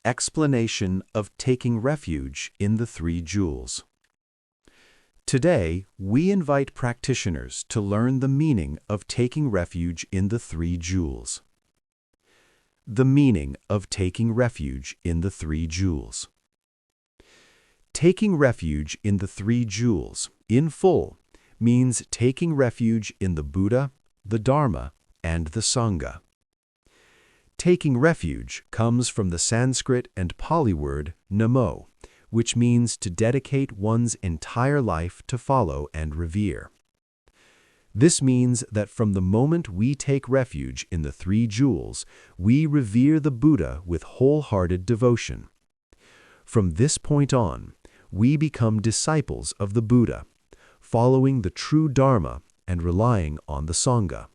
Explanation of Taking Refuge in the Three Jewels. Today, we invite practitioners to learn the meaning of taking refuge in the Three Jewels. The meaning of taking refuge in the Three Jewels. Taking refuge in the Three Jewels, in full, means taking refuge in the Buddha, the Dharma, and the Sangha. Taking refuge comes from the Sanskrit and Pali word Namo, which means to dedicate one's entire life to follow and revere. This means that from the moment we take refuge in the Three Jewels, we revere the Buddha with wholehearted devotion. From this point on, we become disciples of the Buddha, following the true Dharma and relying on the Sangha.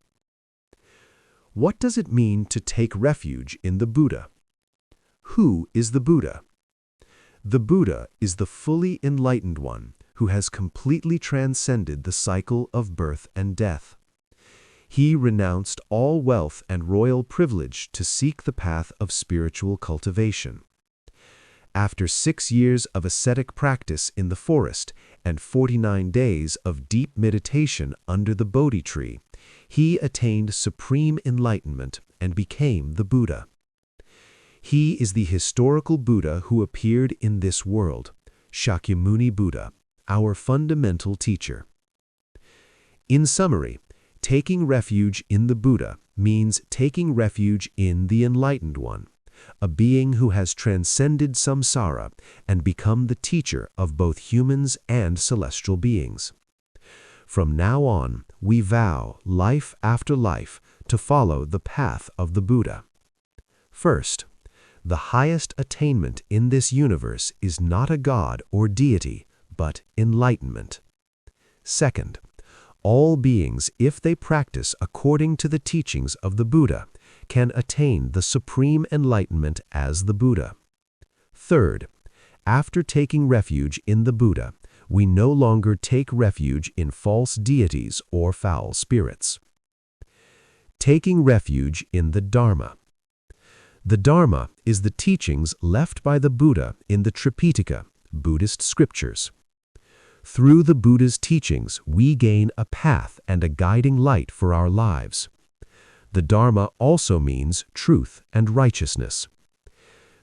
What does it mean to take refuge in the Buddha? Who is the Buddha? The Buddha is the fully enlightened one who has completely transcended the cycle of birth and death. He renounced all wealth and royal privilege to seek the path of spiritual cultivation. After 6 years of ascetic practice in the forest and 49 days of deep meditation under the Bodhi tree, he attained Supreme Enlightenment and became the Buddha. He is the historical Buddha who appeared in this world, Shakyamuni Buddha, our fundamental teacher. In summary, taking refuge in the Buddha means taking refuge in the Enlightened One, a being who has transcended samsara and become the teacher of both humans and celestial beings. From now on, we vow, life after life, to follow the path of the Buddha. First, the highest attainment in this universe is not a god or deity, but enlightenment. Second, all beings, if they practice according to the teachings of the Buddha, can attain the Supreme Enlightenment as the Buddha. Third, after taking refuge in the Buddha, we no longer take refuge in false deities or foul spirits. Taking refuge in the Dharma. The Dharma is the teachings left by the Buddha in the Tripitaka, Buddhist scriptures. Through the Buddha's teachings, we gain a path and a guiding light for our lives. The Dharma also means truth and righteousness.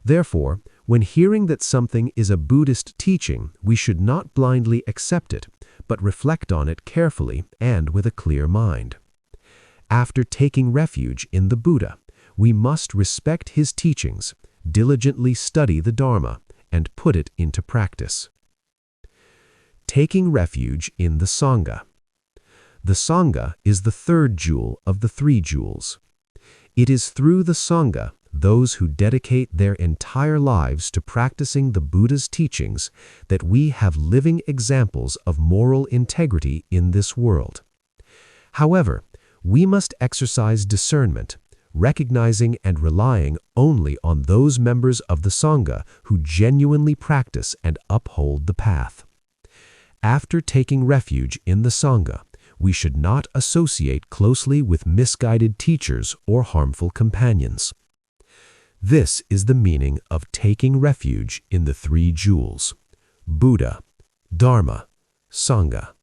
Therefore, when hearing that something is a Buddhist teaching, we should not blindly accept it, but reflect on it carefully and with a clear mind. After taking refuge in the Buddha, we must respect his teachings, diligently study the Dharma, and put it into practice. Taking refuge in the Sangha. The Sangha is the third jewel of the Three Jewels. It is through the Sangha, those who dedicate their entire lives to practicing the Buddha's teachings, that we have living examples of moral integrity in this world. However, we must exercise discernment, recognizing and relying only on those members of the Sangha who genuinely practice and uphold the path. After taking refuge in the Sangha, we should not associate closely with misguided teachers or harmful companions. This is the meaning of taking refuge in the Three Jewels: Buddha, Dharma, Sangha.